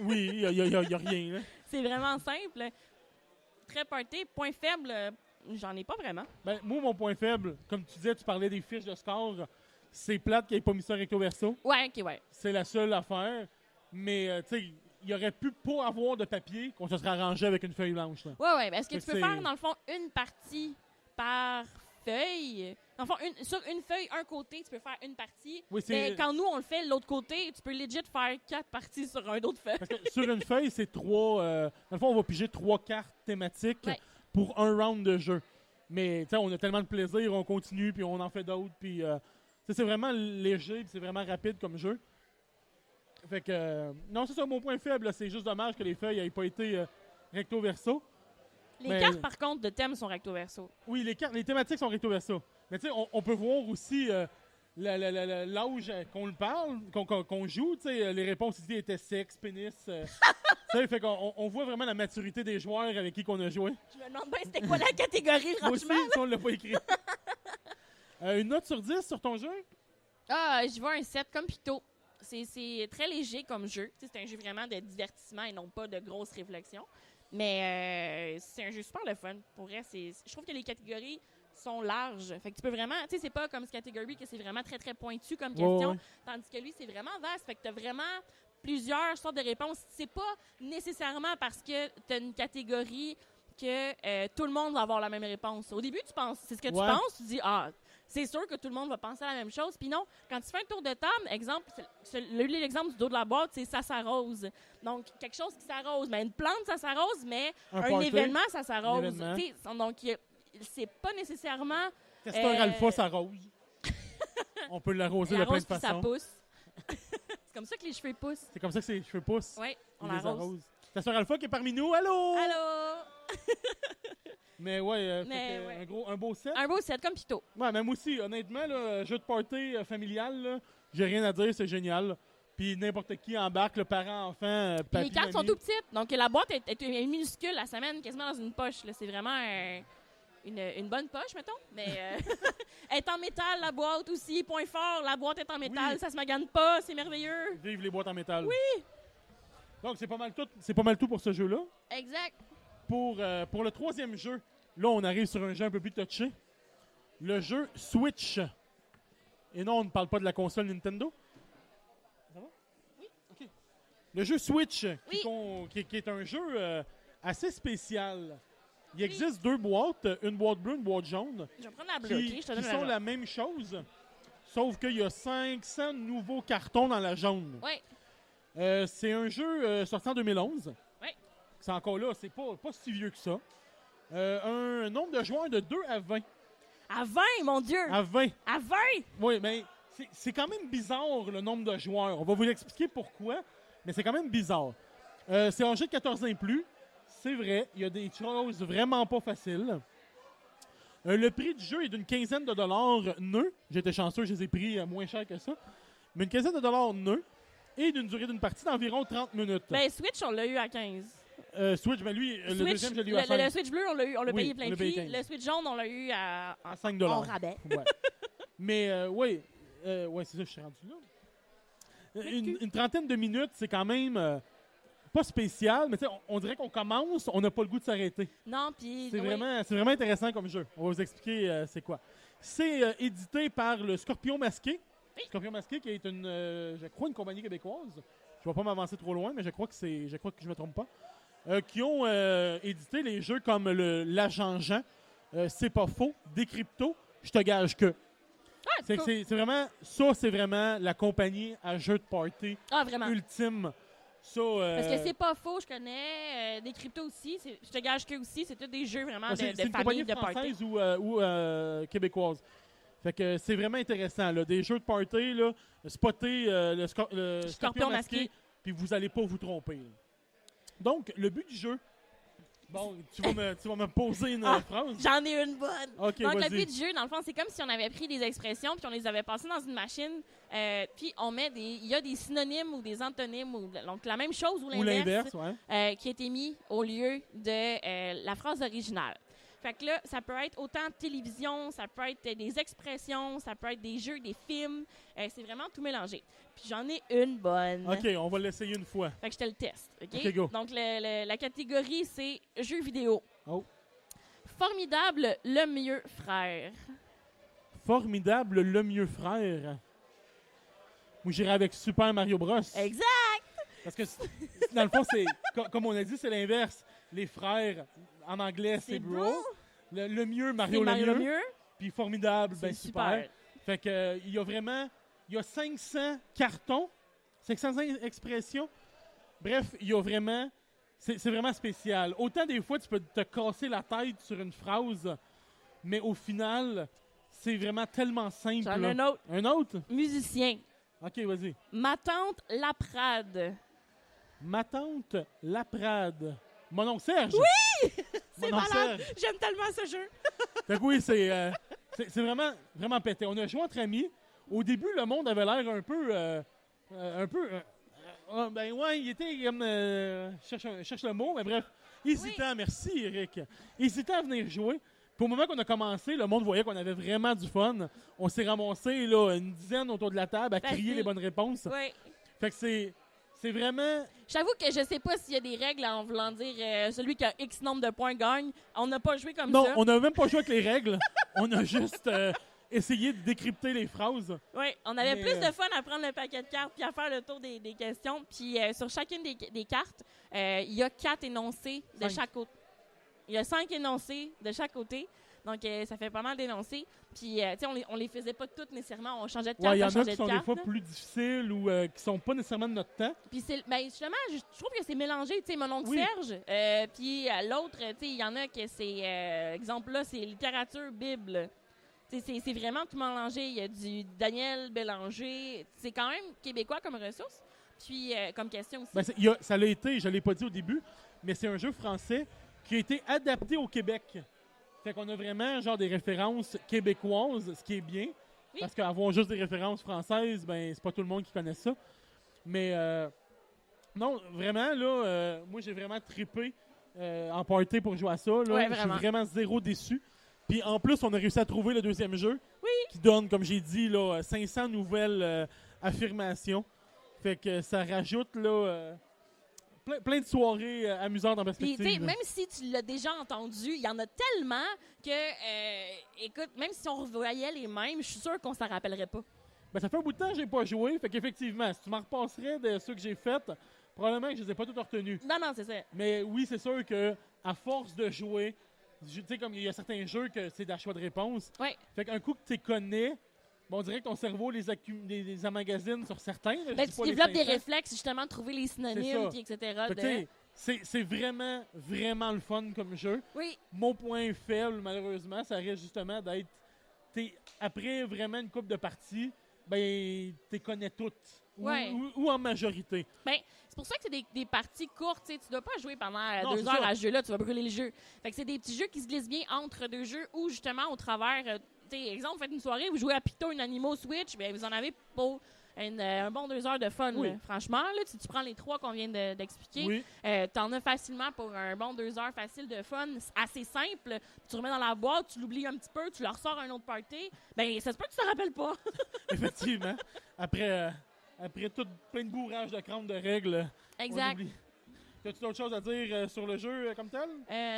Oui, il y a rien. Là. c'est vraiment simple. Très party. Point faible, j'en ai pas vraiment. Ben, moi, mon point faible, comme tu disais, tu parlais des fiches de score. C'est plate qu'il n'y ait pas mis ça recto verso. Ouais, ok, ouais. C'est la seule affaire. Mais, tu sais, il aurait pu pas avoir de papier qu'on se serait arrangé avec une feuille blanche. Là. Ouais. Est-ce que Fait tu que peux c'est- faire, dans le fond, une partie par feuille? Dans le fond, sur une feuille, un côté, tu peux faire une partie. Oui, Mais quand nous, on le fait de l'autre côté, tu peux legit faire 4 parties sur un autre feuille. Parce que sur une feuille, c'est 3... dans le fond, on va piger 3 cartes thématiques pour un round de jeu. Mais, tu sais, on a tellement de plaisir, on continue, puis on en fait d'autres, puis... c'est vraiment léger, puis c'est vraiment rapide comme jeu. Fait que... non, c'est ça, mon point faible, là, c'est juste dommage que les feuilles n'aient pas été recto-verso. Les cartes, par contre, de thème sont recto-verso. Oui, les thématiques sont recto-verso. Mais tu sais, on peut voir aussi l'âge qu'on le parle, qu'on joue. Tu sais, les réponses ici étaient sexe, pénis. Tu sais, fait qu'on voit vraiment la maturité des joueurs avec qui qu'on a joué. Je me demande bien c'était quoi la catégorie, Moi aussi, franchement. ça, on l'a pas écrit. Une note sur 10 sur ton jeu? Ah, je vois un 7 comme Pito. C'est très léger comme jeu. Tu sais, c'est un jeu vraiment de divertissement et non pas de grosses réflexions. Mais c'est un jeu super le fun. Pour vrai, je trouve que les catégories sont larges. Fait que tu peux vraiment... Tu sais, c'est pas comme ce catégorie que c'est vraiment très, très pointu comme question. Ouais. Tandis que lui, c'est vraiment vaste. Fait que tu as vraiment plusieurs sortes de réponses. C'est pas nécessairement parce que tu as une catégorie que tout le monde va avoir la même réponse. Au début, tu penses... C'est ce que tu penses. Tu dis, c'est sûr que tout le monde va penser à la même chose. Puis non, quand tu fais un tour de table, exemple, l'exemple du dos de la boîte, c'est ça s'arrose. Donc, quelque chose qui s'arrose. Mais une plante, ça s'arrose, mais un événement, ça s'arrose. Donc, c'est pas nécessairement... Testeur alpha s'arrose. On peut l'arroser de plein de façons. Ça pousse. C'est comme ça que les cheveux poussent. C'est comme ça que ses cheveux poussent. Oui, on les l'arrose. Testeur alpha qui est parmi nous. Allô? Allô? Mais ouais, un beau set. Un beau set comme Pito. Ouais, même aussi, honnêtement, là, jeu de party familial, là, j'ai rien à dire, c'est génial. Puis n'importe qui embarque, le parent, enfant, papy, les cartes sont mamie. tout petites, donc la boîte est minuscule, elle s'amène quasiment dans une poche. Là. C'est vraiment une bonne poche, mettons. Mais elle est en métal, la boîte aussi. Point fort, la boîte est en métal, ça se magane pas, c'est merveilleux. Vive les boîtes en métal. Oui! Donc, c'est pas mal tout pour ce jeu-là. Exact. Pour le troisième jeu, là, on arrive sur un jeu un peu plus touché. Le jeu Switch. Et non, on ne parle pas de la console Nintendo. Ça va? Oui. OK. Le jeu Switch, Oui. qui est un jeu assez spécial. Il existe 2 boîtes, une boîte bleue, une boîte jaune, Je vais prendre la bleue, qui OK? Je te donne sont la même chose, sauf qu'il y a 500 nouveaux cartons dans la jaune. Oui. C'est un jeu sorti en 2011. Oui. C'est encore là, c'est pas si vieux que ça. Un nombre de joueurs de 2 à 20. À 20, mon Dieu! À 20. À 20! Oui, mais c'est quand même bizarre le nombre de joueurs. On va vous l'expliquer pourquoi, mais c'est quand même bizarre. C'est un jeu de 14 ans et plus. C'est vrai, il y a des choses vraiment pas faciles. Le prix du jeu est d'une quinzaine de dollars nœuds. J'étais chanceux, je les ai pris moins cher que ça. Mais une quinzaine de dollars nœuds et d'une durée d'une partie d'environ 30 minutes. Ben, Switch, on l'a eu à 15. Switch, ben lui, le Switch, deuxième, je l'ai eu à 5. le Switch bleu, on l'a Oui, payé plein on de l'a payé prix. 15. Le Switch jaune, on l'a eu à $5. en rabais. Ouais. Mais oui, c'est ça, je suis rendu là. Une trentaine de minutes, c'est quand même pas spécial, mais on dirait qu'on commence, on n'a pas le goût de s'arrêter. Non, puis... C'est oui. vraiment intéressant comme jeu. On va vous expliquer c'est quoi. C'est édité par le Scorpion Masqué. Oui. Scorpion Masqué qui est je crois, une compagnie québécoise. Je ne vais pas m'avancer trop loin, mais je crois que je me trompe pas. Qui ont édité les jeux comme l'Agent Jean, C'est pas faux, Décrypto, Je te gage que. Ah, C'est vraiment, ça, c'est vraiment la compagnie à jeux de party vraiment. ultime. Ça, Parce que c'est pas faux, je connais des cryptos aussi. Je te gage que aussi, c'est tous des jeux vraiment de c'est une famille, compagnie de party. française ou québécoise. Fait que c'est vraiment intéressant. Là. Des jeux de party, là, spotter le Scorpion masqué, puis vous allez pas vous tromper. Là. Donc, le but du jeu... Bon, tu vas me poser une phrase. J'en ai une bonne. OK, Donc, vas-y. le but du jeu, dans le fond, c'est comme si on avait pris des expressions puis on les avait passées dans une machine. Puis on met il y a des synonymes ou des antonymes, donc la même chose ou l'inverse, ouais. qui a été mis au lieu de la phrase originale. Fait que là, ça peut être autant télévision, ça peut être des expressions, ça peut être des jeux, des films. C'est vraiment tout mélangé. Puis j'en ai une bonne. OK, on va l'essayer une fois. Fait que je te le teste. OK, OK, go. Donc, la catégorie, c'est jeux vidéo. Oh. Formidable, le mieux frère. Formidable, le mieux frère. Moi, j'irais avec Super Mario Bros. Exact! Parce que, dans le fond, c'est comme on a dit, c'est l'inverse. Les frères, en anglais, c'est bro. bon. Le mieux, Mario, C'est Mario le mieux. Puis formidable, ben C'est super. Fait que, il y a 500 cartons, 500 expressions. Bref, il y a vraiment... C'est vraiment spécial. Autant des fois, tu peux te casser la tête sur une phrase, mais au final, c'est vraiment tellement simple. J'en ai un autre. Un autre? Musicien. OK, vas-y. Ma tante Laprade. Ma tante Laprade. Mon oncle Serge. Oui! C'est Mon oncle malade! Serge. J'aime tellement ce jeu. Fait que oui, c'est vraiment, vraiment pété. On a joué entre amis. Au début, le monde avait l'air un peu... ben ouais, il était comme... cherche le mot, mais bref. Hésitant, merci Eric. Hésitant à venir jouer. Puis au moment qu'on a commencé, le monde voyait qu'on avait vraiment du fun. On s'est ramassé là, une dizaine autour de la table à crier les bonnes réponses. Oui. Fait que c'est vraiment... J'avoue que je sais pas s'il y a des règles en voulant dire celui qui a X nombre de points gagne. On n'a pas joué comme Non, ça. on n'a même pas joué avec les règles. On a juste essayé de décrypter les phrases. Oui, on avait Mais, plus de fun à prendre le paquet de cartes puis à faire le tour des questions. Puis sur chacune des cartes, il y a 4 énoncés de 5. chaque côté. Il y a 5 énoncés de chaque côté. Donc, ça fait pas mal d'énoncés. Puis, tu sais, on les faisait pas toutes nécessairement. On changeait de carte, Ouais, il y en on a changeait qui de sont carte. des fois là. plus difficiles ou qui sont pas nécessairement de notre temps. Puis, justement, je trouve que c'est mélangé. Tu sais, mon oncle Oui. Serge. Puis, l'autre, tu sais, il y en a que c'est... exemple là, c'est littérature, Bible. Tu sais, c'est vraiment tout mélangé. Il y a du Daniel Bélanger. C'est quand même québécois comme ressource. Puis, comme question aussi. Ben, ça l'a été, je l'ai pas dit au début, mais c'est un jeu français qui a été adapté au Québec. Fait qu'on a vraiment genre des références québécoises, ce qui est bien. Oui. Parce qu'avoir juste des références françaises, ben c'est pas tout le monde qui connaît ça. Mais non, vraiment, là, moi j'ai vraiment trippé en party pour jouer à ça. Là. Ouais, Je suis vraiment. vraiment zéro déçu. Puis en plus, on a réussi à trouver le deuxième jeu. Oui. Qui donne, comme j'ai dit, là, 500 nouvelles affirmations. Fait que ça rajoute là, plein de soirées amusantes en Puis, perspective. tu sais, là. même si tu l'as déjà entendu, il y en a tellement que, écoute, même si on revoyait les mêmes, je suis sûre qu'on s'en rappellerait pas. Ben, ça fait un bout de temps que j'ai pas joué. Fait qu'effectivement, si tu m'en repasserais de ceux que j'ai faits, probablement que je les ai pas tous retenus. Non, c'est ça. Mais oui, c'est sûr que à force de jouer, tu sais, comme il y a certains jeux que c'est des choix de réponse. Oui. Fait qu'un coup que tu les connais, on dirait que ton cerveau les emmagasine sur certains. Là, je Ben, dis tu pas les développes des 500. réflexes, justement, de trouver les C'est synonymes, ça. puis etc. Fait que, tu sais, c'est vraiment, vraiment le fun comme jeu. Oui, Mon point faible, malheureusement, ça reste justement d'être... Après vraiment une couple de parties, ben, t'es connais toutes. Ouais. Ou en majorité. ben, c'est pour ça que c'est des parties courtes. Tu dois pas jouer pendant Non, 2 c'est heures ça. à ce jeu-là, tu vas brûler le jeu. Fait que c'est des petits jeux qui se glissent bien entre 2 jeux ou justement au travers. Tu sais, exemple, vous faites une soirée, vous jouez à Picto, une Animo Switch, ben, vous en avez pour un bon 2 heures de fun. Oui. Là. Franchement, là, si tu prends les 3 qu'on vient d'expliquer, Oui. t'en as facilement pour un bon 2 heures facile de fun. C'est assez simple. Tu remets dans la boîte, tu l'oublies un petit peu, tu le ressors à un autre party. Ben, ça se peut que tu te rappelles pas. Effectivement. Après tout plein de bourrage de crâne de règles. Exact. On oublie. As-tu d'autres choses à dire sur le jeu comme tel?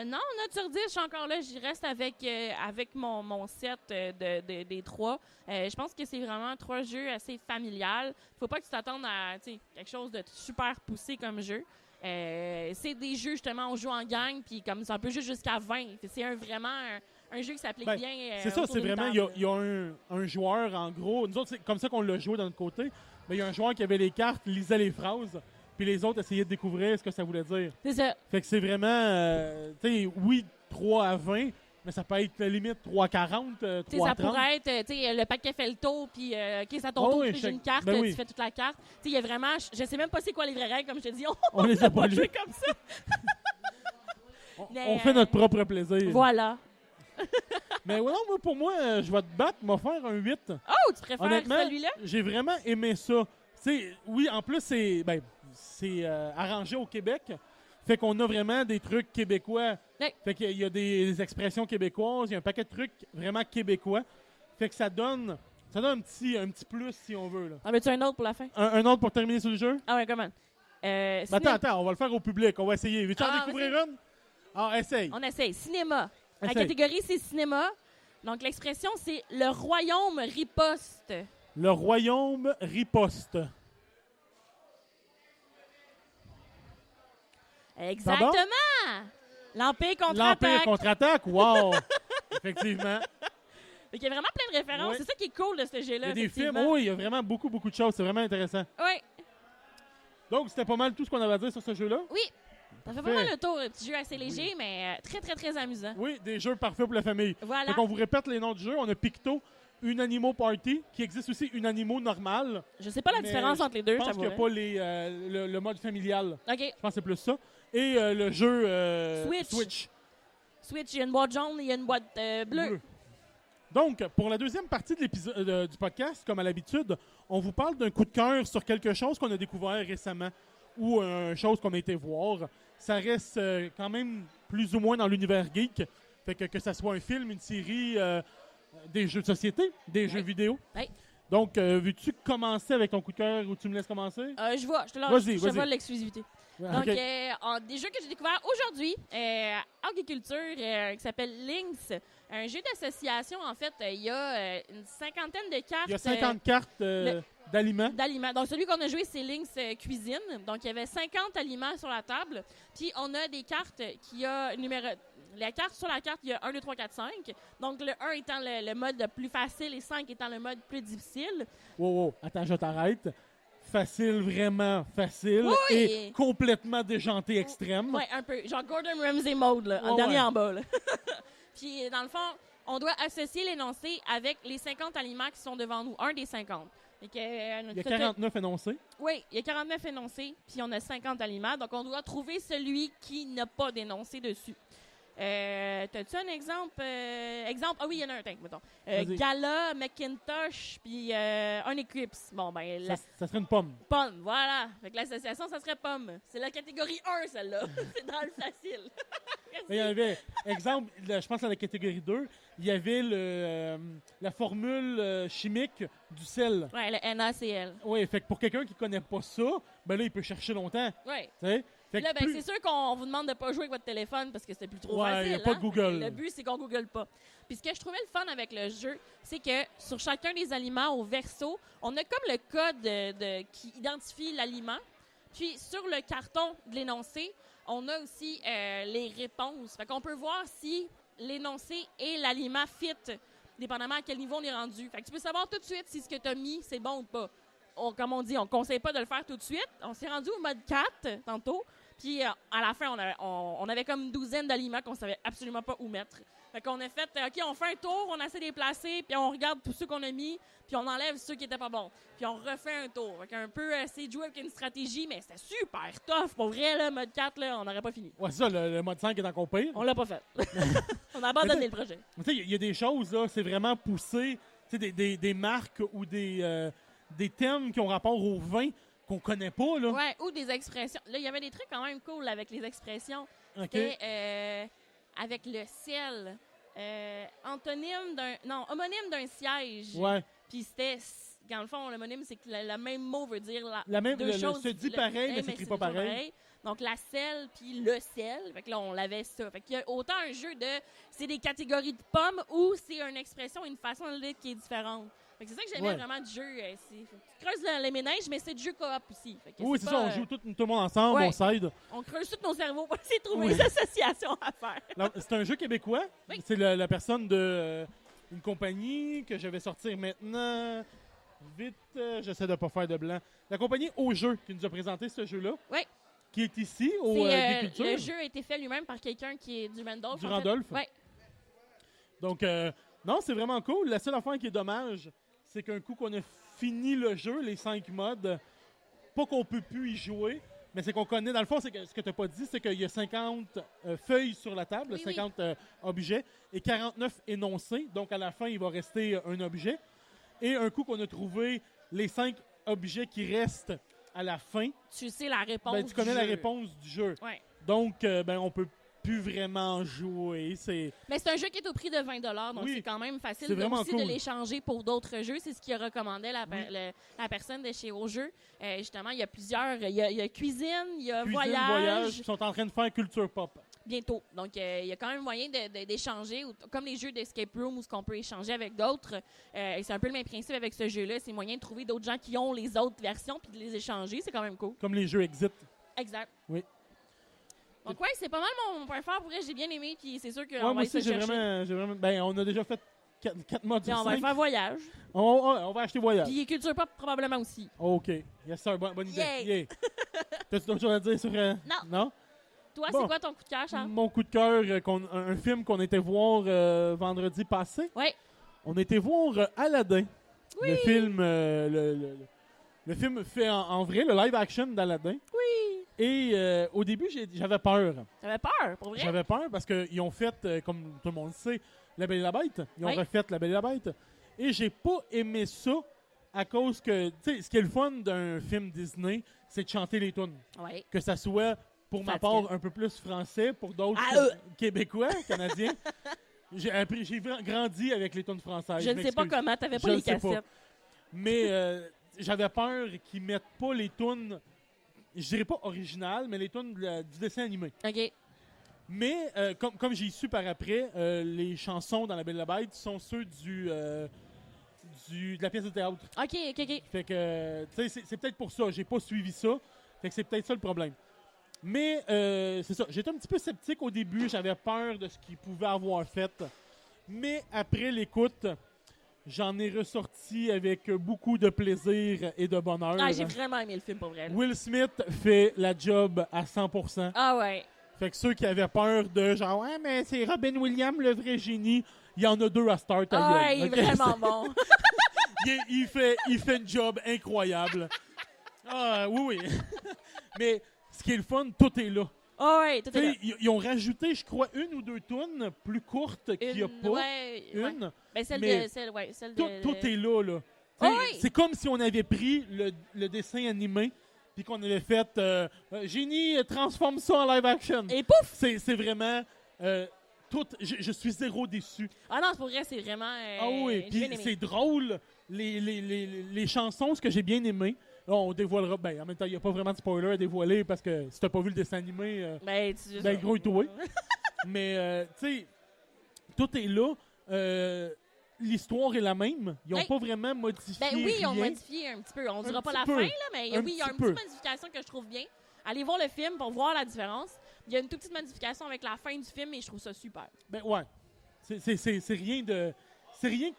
Non, note sur 10, je suis encore là. J'y reste avec mon set des 3. Je pense que c'est vraiment 3 jeux assez familiales. Faut pas que tu t'attendes à quelque chose de super poussé comme jeu. C'est des jeux, justement, on joue en gang, puis comme ça, on peut jouer jusqu'à 20. C'est vraiment un jeu qui s'applique bien. C'est ça, autour c'est d'une vraiment. table. Il y a un joueur, en gros. Nous autres, c'est comme ça qu'on l'a joué de notre côté. Mais il y a un joueur qui avait les cartes, lisait les phrases, puis les autres essayaient de découvrir ce que ça voulait dire. C'est ça. Fait que c'est vraiment. Oui, 3 à 20, mais ça peut être la limite 3 à 40, 3 Ça à 30. pourrait être le paquet fait le tour, puis OK, c'est à ton tour, oui, tu fais une carte, ben oui. tu fais toute la carte. Il y a vraiment, je sais même pas c'est quoi les vraies règles, comme je te dis, On les a pas va lues. jouer comme ça. On fait notre propre plaisir. Voilà. Mais ouais, non, moi, pour moi, je vais te battre, m'offrir un 8. Oh, tu préfères Honnêtement, celui-là? j'ai vraiment aimé ça. Oui, en plus, c'est arrangé au Québec. Fait qu'on a vraiment des trucs québécois. Oui. Fait qu'il y a des expressions québécoises, il y a un paquet de trucs vraiment québécois. Fait que ça donne un petit plus, si on veut. Là. En veux-tu un autre pour la fin? Un autre pour terminer sur le jeu? Ah ouais, comment? Attends, on va le faire au public. On va essayer. Veux-tu en découvrir une? Ah, essaye. On essaye. Cinéma. La Essaye. catégorie, c'est cinéma. Donc, l'expression, c'est « le royaume riposte ». Le royaume riposte. Exactement! L'Empire contre-attaque. L'Empire contre-attaque, wow! Effectivement. Il y a vraiment plein de références. Ouais. C'est ça qui est cool de ce jeu-là. Il y a des films, effectivement. oui, il y a vraiment beaucoup de choses. C'est vraiment intéressant. Oui, Donc, c'était pas mal tout ce qu'on avait à dire sur ce jeu-là. oui. Ça fait vraiment le tour. Un petit jeu assez léger, mais très, très, très amusant. Oui, des jeux parfaits pour la famille. Voilà. Fait qu'on vous répète les noms du jeu. On a Picto, Unanimo Party, qui existe aussi Unanimo normal. Je sais pas la Mais différence entre les deux, Je pense je qu'il n'y a pas le mode familial. OK. Je pense que c'est plus ça. Et le jeu Switch. Switch, il y a une boîte jaune et il y a une boîte bleue. Bleu. Donc, pour la deuxième partie de l'épisode du podcast, comme à l'habitude, on vous parle d'un coup de cœur sur quelque chose qu'on a découvert récemment ou une chose qu'on a été voir. Ça reste quand même plus ou moins dans l'univers geek. Fait que ça soit un film, une série, des jeux de société, des jeux vidéo. Oui. Donc, veux-tu commencer avec ton coup de cœur ou tu me laisses commencer? Je te lance. Vas-y, Je vas-y. vole l'exclusivité. Donc, Ok. des jeux que j'ai découverts aujourd'hui, Agriculture, qui s'appelle Lynx, un jeu d'association, en fait, il y a une cinquantaine de cartes. Il y a 50 cartes d'aliments. D'aliments. Donc, celui qu'on a joué, c'est Lynx Cuisine. Donc, il y avait 50 aliments sur la table. Puis, on a des cartes qui a la carte sur la carte, il y a 1, 2, 3, 4, 5. Donc, le 1 étant le mode le plus facile et 5 étant le mode plus difficile. Wow, attends, je t'arrête. Facile, vraiment facile. Oui! Et complètement déjanté extrême. Ouais, un peu. Genre Gordon Ramsay mode, là, en Ouais, dernier ouais. en bas. Là. Puis, dans le fond, on doit associer l'énoncé avec les 50 aliments qui sont devant nous. Un des 50. Fait que, Il y a 49 énoncés. Oui, il y a 49 énoncés, puis on a 50 aliments. Donc, on doit trouver celui qui n'a pas d'énoncé dessus. T'as-tu un exemple? Ah oui, il y en a un, mettons. Vas-y. Gala, Macintosh, puis un Eclipse. Bon, ben, la Ça serait une pomme. pomme, voilà. Fait que l'association, ça serait pomme. C'est la catégorie 1, celle-là. C'est dans le facile. Mais il y avait, exemple, je pense à la catégorie 2, il y avait la formule chimique du sel. Ouais, le NaCl. Oui, fait que pour quelqu'un qui connaît pas ça, ben là, il peut chercher longtemps. Ouais. Tu sais? Fait Là, que ben, plus- c'est sûr qu'on vous demande de pas jouer avec votre téléphone parce que c'est plus trop Ouais, facile. y a pas de hein? Google. Le but, c'est qu'on Google pas. Puis ce que je trouvais le fun avec le jeu, c'est que sur chacun des aliments au verso, on a comme le code qui identifie l'aliment. Puis sur le carton de l'énoncé, on a aussi les réponses. Fait qu'on peut voir si l'énoncé et l'aliment fit, dépendamment à quel niveau on est rendu. Fait que tu peux savoir tout de suite si ce que tu as mis, c'est bon ou pas. Comme on dit, on ne conseille pas de le faire tout de suite. On s'est rendu au mode 4 tantôt. Puis à la fin, on avait comme une douzaine d'aliments qu'on savait absolument pas où mettre. Fait qu'on a fait, OK, on fait un tour, on essaie de les placer, puis on regarde tous ceux qu'on a mis, puis on enlève ceux qui étaient pas bons. Puis on refait un tour. Fait qu'un peu essayer de jouer avec une stratégie, mais c'était super tough. Pour vrai, le mode 4, là, on n'aurait pas fini. Ouais, c'est ça, le mode 5 est encore pire. On l'a pas fait. On a abandonné le projet. Tu sais, il y a des choses, là, c'est vraiment poussé. Tu sais, des marques ou des des thèmes qui ont rapport au vin qu'on connaît pas, là. Ouais, ou des expressions. Là, il y avait des trucs quand même cool avec les expressions. OK. C'était avec le ciel. Homonyme d'un siège. Ouais. Puis c'était, dans le fond, l'homonyme, c'est que le même mot veut dire Le choses. se dit pareil, mais s'écrit pas pareil. Donc, la selle puis le sel. Fait que là, on l'avait ça. Fait qu'il y a autant un jeu de... C'est des catégories de pommes ou c'est une expression, une façon de lire qui est différente. Fait que c'est ça que j'aimais vraiment du jeu. Tu creuses les ménages, mais c'est du jeu coop aussi. Fait que Oui, c'est ça. On joue tout le monde ensemble, ouais. on s'aide. On creuse tous nos cerveaux pour essayer de trouver des associations à faire. Là, c'est un jeu québécois. Oui. C'est la personne de une compagnie que je vais sortir maintenant. Vite, j'essaie de pas faire de blanc. La compagnie Au Jeu qui nous a présenté ce jeu-là. Oui. Qui est ici, au Geek Culture. Le jeu a été fait lui-même par quelqu'un qui est du Randolph. Du Randolph. Oui. Donc, non, c'est vraiment cool. La seule affaire qui est dommage, c'est qu'un coup qu'on a fini le jeu, les 5 modes, pas qu'on peut plus y jouer, mais c'est qu'on connaît. Dans le fond, c'est que ce que tu n'as pas dit, c'est qu'il y a 50 feuilles sur la table, Oui, 50 objets, et 49 énoncés. Donc, à la fin, il va rester un objet. Et un coup qu'on a trouvé les 5 objets qui restent à la fin, tu sais la réponse. ben, tu connais la réponse du jeu. Ouais. Donc, ben, on peut plus vraiment jouer. Mais c'est un jeu qui est au prix de 20 $, donc Oui. c'est quand même facile C'est vraiment aussi cool. de l'échanger pour d'autres jeux. C'est ce qu'il recommandait la personne de chez Au Jeu. Justement, il y a plusieurs. Il y a cuisine, il y a voyage. Ils sont en train de faire culture pop. Bientôt. Donc, il y a quand même moyen d'échanger, comme les jeux d'escape room où ce qu'on peut échanger avec d'autres. C'est un peu le même principe avec ce jeu-là. C'est moyen de trouver d'autres gens qui ont les autres versions puis de les échanger. C'est quand même cool. Comme les jeux Exit. Exact. Oui. Donc, ouais, c'est pas mal mon point fort. Pour vrai, j'ai bien aimé. Puis c'est sûr qu'on Ouais, va moi essayer aussi, de chercher. j'ai vraiment. Ben, on a déjà fait 4 modes Puis sur on va 5. faire voyage. On va acheter voyage. Puis culture pop probablement aussi. OK. Yes, sir. Bonne idée. Yay! Yeah. T'as-tu d'autres choses à dire sur... Non? Toi, Bon. c'est quoi ton coup de cœur, Charles? Mon coup de cœur, un film qu'on était voir vendredi passé. Oui. On était voir Aladdin. Oui. Le film... le film fait en vrai, le live action d'Aladdin. Oui. Et au début, j'avais peur. T'avais peur, pour vrai? J'avais peur parce qu'ils ont fait, comme tout le monde le sait, La Belle et la Bête. Ils ont refait La Belle et la Bête. Et j'ai pas aimé ça à cause que, tu sais, ce qui est le fun d'un film Disney, c'est de chanter les tunes. Oui. Que ça soit, pour ma Fatigant. part, un peu plus français, pour d'autres Québécois, Canadiens. J'ai grandi avec les tunes françaises. Je ne sais pas m'excuse. comment, t'avais pas Je les le sais pas. cassettes. Mais j'avais peur qu'ils mettent pas les tunes, je dirais pas originales, mais les tunes du dessin animé. OK. Mais, comme j'ai su par après, les chansons dans La Belle et la Bête sont ceux de la pièce de théâtre. OK. Fait que, tu sais, c'est peut-être pour ça. J'ai pas suivi ça. Fait que c'est peut-être ça le problème. Mais, c'est ça. J'étais un petit peu sceptique au début. J'avais peur de ce qu'ils pouvaient avoir fait. Mais après l'écoute, j'en ai ressorti avec beaucoup de plaisir et de bonheur. Ah, j'ai vraiment aimé le film, pour vrai. là. Will Smith fait la job à 100%. Ah ouais. Fait que ceux qui avaient peur de genre, ouais, mais c'est Robin Williams le vrai génie, il y en a 2 à start. Ah ouais, il est vraiment bon. il fait une job incroyable. Ah, oui. Mais ce qui est le fun, tout est là. Ah ouais, tout est là. Ils ont rajouté, je crois, 1 ou 2 tunes plus courtes qu'il n'y a pas. Ouais. Une. Ben, celle mais de... Tout est là. Ah T'sais, oui. C'est comme si on avait pris le dessin animé puis qu'on avait fait Génie, transforme ça en live action. Et pouf! C'est vraiment tout. Je suis zéro déçu. Ah non, pour vrai, c'est vraiment... Ah oui, j'ai puis bien aimé. c'est drôle. Les chansons, ce que j'ai bien aimé. Là, on dévoilera. Ben, en même temps, il n'y a pas vraiment de spoiler à dévoiler parce que si t'as pas vu le dessin animé, Ben, tu... ben gros et toi. Mais, tu sais, tout est là. L'histoire est la même. Ils n'ont Ben, pas vraiment modifié. Ben oui, ils ont rien. modifié un petit peu. On dira pas petit la peu. fin, là, mais Un oui, il y a petit une peu. petite modification que je trouve bien. Allez voir le film pour voir la différence. Il y a une toute petite modification avec la fin du film et je trouve ça super. Ben ouais. C'est rien de. C'est rien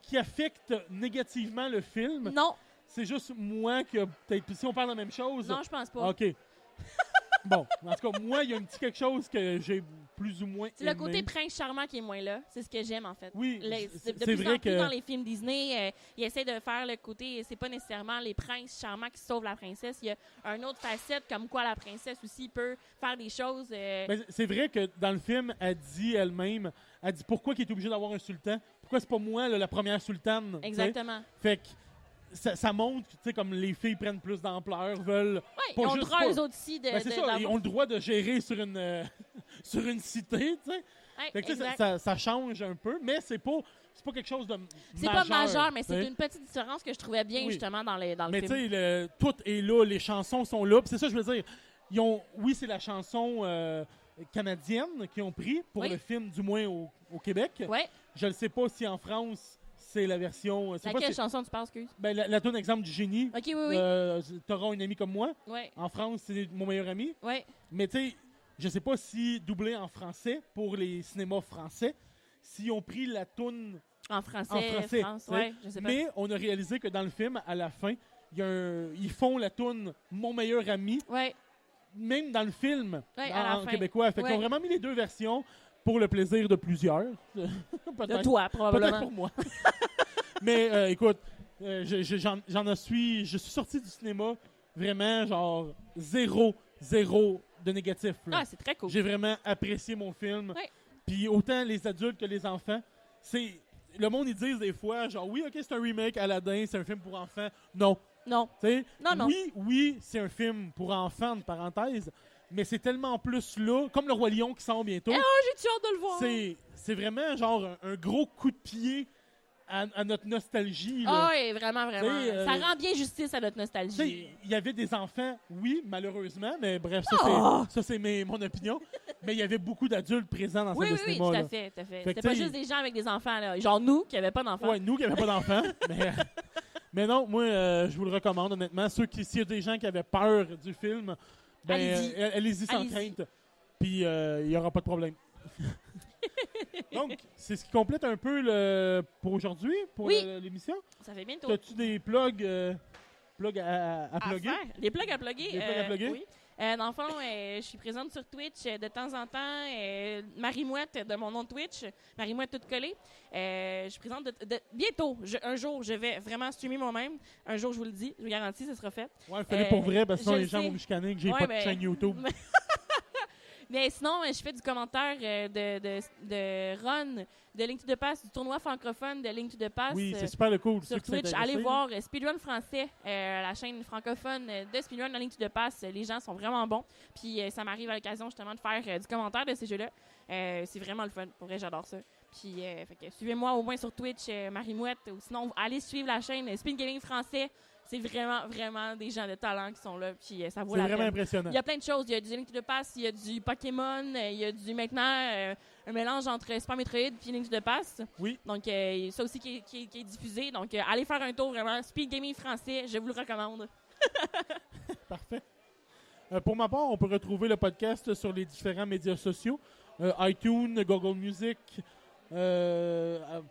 qui affecte négativement le film. Non, C'est juste moi qui a peut-être. Puis si on parle de la même chose. non, je pense pas. OK. Bon, en tout cas, moi, il y a un petit quelque chose que j'ai plus ou moins C'est le aimé. côté prince charmant qui est moins là. C'est ce que j'aime, en fait. Oui, De c'est plus vrai en plus que... dans les films Disney, ils essaient de faire le côté... C'est pas nécessairement les princes charmants qui sauvent la princesse. Il y a une autre facette, comme quoi la princesse aussi peut faire des choses... Ben, c'est vrai que dans le film, elle dit elle-même, pourquoi il est obligé d'avoir un sultan? Pourquoi c'est pas moi, là, la première sultane? Exactement. Fait que ça montre, tu sais, comme les filles prennent plus d'ampleur, veulent... Ouais, pas ils ont le juste droit, pas- eux autres aussi, de... Ben, c'est ça, ils ont le droit de gérer sur une, sur une cité, tu sais. Ouais, Fait que, tu sais, exact. ça change un peu, mais c'est pas quelque chose de C'est pas majeur, mais tu sais. c'est une petite différence que je trouvais bien, Oui. justement, dans le Mais tu film. sais, tout est là, les chansons sont là. Puis c'est ça, je veux dire. Oui, c'est la chanson canadienne qu'ils ont pris pour Oui. le film, du moins au Québec. Ouais. Je ne sais pas si en France, c'est la version. C'est pas Laquelle si- chanson tu penses, excuse? ben, la tonne exemple du génie. Ok, oui, oui. T'auras une amie comme moi. Ouais, En France, c'est mon meilleur ami. ouais. Mais tu sais, je sais pas si doublé en français pour les cinémas français, s'ils ont pris la toune. En français, En français, France, tu sais. ouais, je sais pas. Mais on a réalisé que dans le film, à la fin, ils font la toune Mon meilleur ami, Ouais, même dans le film, Ouais, à la en fin. québécois. Fait qu'ils ont Ouais. vraiment mis les deux versions pour le plaisir de plusieurs. de Peut-être toi, peut-être probablement. pour moi. Mais écoute, je suis sorti du cinéma vraiment genre zéro de négatif. là. Ah, c'est très cool. J'ai vraiment apprécié mon film. Ouais. Puis autant les adultes que les enfants, c'est le monde ils disent des fois genre oui, OK, c'est un remake Aladdin, c'est un film pour enfants. Non, Non, tu sais. Non. Oui, c'est un film pour enfants de parenthèse, mais c'est tellement plus là, comme le Roi Lion qui sort bientôt. j'ai-tu hâte de le voir? C'est vraiment genre un gros coup de pied à notre nostalgie. là. Ah oui, vraiment, vraiment. Tu sais, Ça rend bien justice à notre Tu sais, nostalgie. il y avait des enfants, oui, malheureusement, mais bref, Oh! ça c'est mon opinion. Mais il y avait beaucoup d'adultes présents dans Oui, cette oui, oui, cinéma. tout là. à fait, tout à fait. Fait que, C'était pas tu sais, juste des gens avec des enfants, là. Genre nous, qui n'avaient pas d'enfants. Ouais, nous qui n'avions pas d'enfants. mais non, moi, je vous le recommande, honnêtement. S'il y a des gens qui avaient peur du film, ben, Allez-y. allez-y sans Allez-y. crainte. Puis, il n'y aura pas de problème. Donc, c'est ce qui complète un peu pour aujourd'hui, pour Oui. l'émission. Ça fait bientôt. As-tu des plugs à À plugger? faire. Les plugs à plugger. Des plugs à plugger? Oui. Dans le fond, je suis présente sur Twitch de temps en temps. Marie-Mouette de mon nom de Twitch. Marie-Mouette toute collée. Je suis présente bientôt. Un jour, je vais vraiment streamer moi-même. Un jour, je vous le dis. Je vous garantis, ça sera fait. Ouais, il fallait pour vrai, parce que sinon je les gens sais. vont me chicaner que j'ai Ouais, pas de ben- chaîne YouTube. Mais sinon, je fais du commentaire de Ron, de Link to the Pass, du tournoi francophone de Link to the Pass. Oui, c'est super le cool. Sur ceux qui sont Twitch, intéressés. allez voir Speedrun français, la chaîne francophone de Speedrun dans Link to the Pass. Les gens sont vraiment bons. Puis ça m'arrive à l'occasion justement de faire du commentaire de ces jeux-là. C'est vraiment le fun. Pour vrai, j'adore ça. Puis fait que suivez-moi au moins sur Twitch, Marie-Mouette. Ou sinon, allez suivre la chaîne Speed Gaming français. C'est vraiment, vraiment des gens de talent qui sont là. Puis ça vaut C'est la vraiment peine. impressionnant. Il y a plein de choses. Il y a du Link to the Pass, il y a du Pokémon, il y a du maintenant un mélange entre Super Metroid et Link to the Pass. Oui. Donc ça aussi qui est diffusé. Donc allez faire un tour vraiment. Speed Gaming français, je vous le recommande. Parfait. Pour ma part, on peut retrouver le podcast sur les différents médias sociaux. iTunes, Google Music,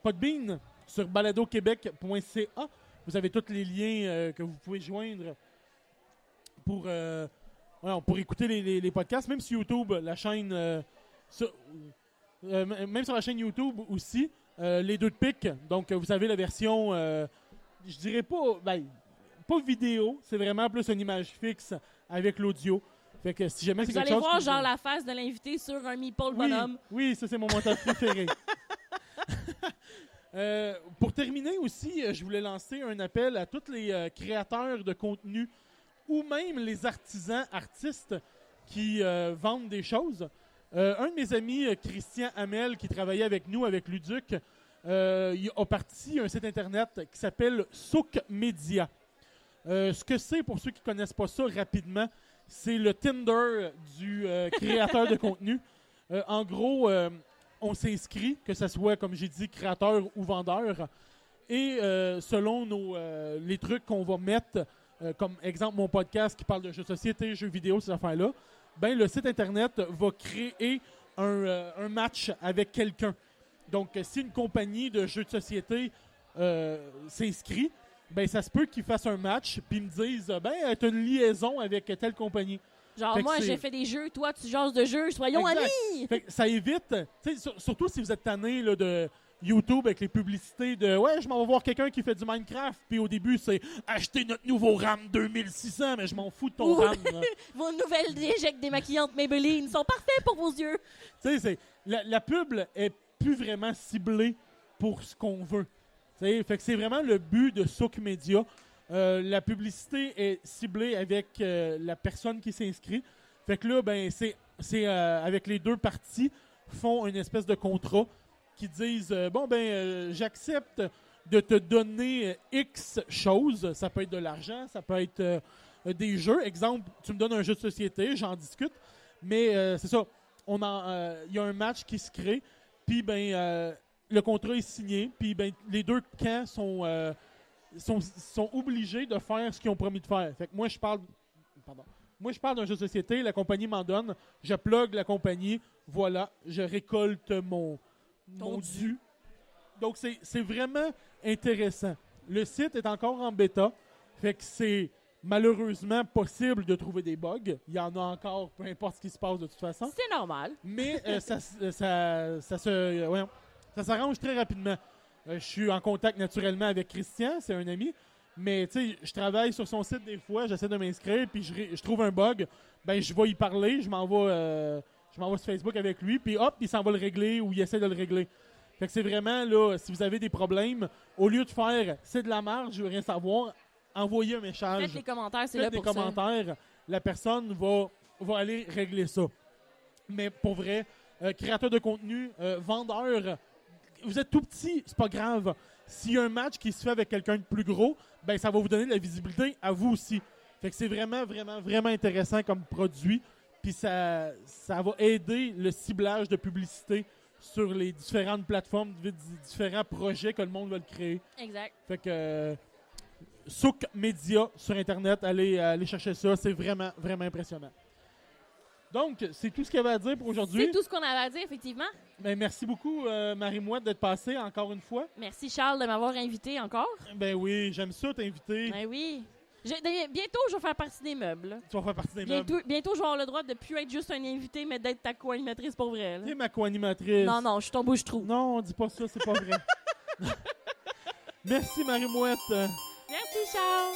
Podbean, sur baladoquebec.ca. Vous avez tous les liens que vous pouvez joindre pour écouter les podcasts. Même sur YouTube, la chaîne... même sur la chaîne YouTube aussi, les deux de pique. Donc, vous avez la version... je dirais pas vidéo, c'est vraiment plus une image fixe avec l'audio. Fait que si jamais c'est Vous quelque allez chose voir qui- genre la face de l'invité sur un meeple oui, bonhomme. oui, ça c'est mon montage préféré. Pour terminer aussi, je voulais lancer un appel à tous les créateurs de contenu ou même les artisans, artistes qui vendent des choses. Un de mes amis, Christian Hamel, qui travaillait avec nous, avec Luduc, il a parti un site internet qui s'appelle Souk Media. Ce que c'est, pour ceux qui ne connaissent pas ça rapidement, c'est le Tinder du créateur de contenu. En gros, on s'inscrit, que ce soit, comme j'ai dit, créateur ou vendeur. Et selon les trucs qu'on va mettre, comme exemple mon podcast qui parle de jeux de société, jeux vidéo, ces affaires-là, ben, le site Internet va créer un match avec quelqu'un. Donc, si une compagnie de jeux de société s'inscrit, ben, ça se peut qu'ils fassent un match puis ils me disent ben, tu as une liaison avec telle compagnie. Genre, Fait que moi, c'est- j'ai fait des jeux, toi, tu jases de jeux, soyons Exact. amis! Fait que ça évite, tu sais, surtout si vous êtes tanné là, de YouTube avec les publicités de ouais, je m'en vais voir quelqu'un qui fait du Minecraft, puis au début c'est acheter notre nouveau RAM 2600, mais je m'en fous de ton Oui. RAM. là. Vos nouvelles échecs démaquillantes Maybelline sont parfaits pour vos yeux. Tu sais, la pub est plus vraiment ciblée pour ce qu'on veut. Tu sais, fait que c'est vraiment le but de Souk Media. La publicité est ciblée avec la personne qui s'inscrit. Fait que là, ben, c'est avec les deux parties font une espèce de contrat qui disent j'accepte de te donner X choses. Ça peut être de l'argent, ça peut être des jeux. Exemple, tu me donnes un jeu de société, j'en discute. Mais c'est ça. Il y a un match qui se crée. Puis ben le contrat est signé. Puis ben les deux camps sont obligés de faire ce qu'ils ont promis de faire. Fait que moi je parle d'un jeu de société, la compagnie m'en donne, je plug la compagnie, voilà, je récolte mon dû. Donc c'est vraiment intéressant. Le site est encore en bêta, fait que c'est malheureusement possible de trouver des bugs. Il y en a encore, peu importe ce qui se passe de toute façon. C'est normal. Mais ça s'arrange très rapidement. Je suis en contact naturellement avec Christian, c'est un ami. Mais tu sais, je travaille sur son site des fois, j'essaie de m'inscrire, puis je trouve un bug, ben je vais y parler, je m'envoie sur Facebook avec lui, puis hop, il s'en va le régler ou il essaie de le régler. Fait que c'est vraiment là, si vous avez des problèmes, au lieu de faire c'est de la merde, je veux rien savoir, envoyez un message. Faites des commentaires, c'est là pour ça. Faites des commentaires, la personne va aller régler ça. Mais pour vrai, créateur de contenu, vendeur, vous êtes tout petit, c'est pas grave. S'il y a un match qui se fait avec quelqu'un de plus gros, ben ça va vous donner de la visibilité à vous aussi. Fait que c'est vraiment, vraiment, vraiment intéressant comme produit. Puis ça va aider le ciblage de publicité sur les différentes plateformes, différents projets que le monde va le créer. Exact. Fait que Souk Media sur Internet, allez chercher ça. C'est vraiment, vraiment impressionnant. Donc, c'est tout ce qu'il y avait à dire pour aujourd'hui. C'est tout ce qu'on avait à dire, effectivement. Ben, merci beaucoup, Marie-Mouette, d'être passée encore une fois. Merci, Charles, de m'avoir invité encore. Ben oui, j'aime ça, t'inviter. Ben oui. Bientôt, je vais faire partie des meubles. Tu vas faire partie des meubles. Bientôt, je vais avoir le droit de ne plus être juste un invité, mais d'être ta co-animatrice pour vrai. Tu es ma co-animatrice. Non, je suis ton bouche-trou. Non, dis pas ça, c'est pas vrai. Merci, Marie-Mouette. Merci, Charles.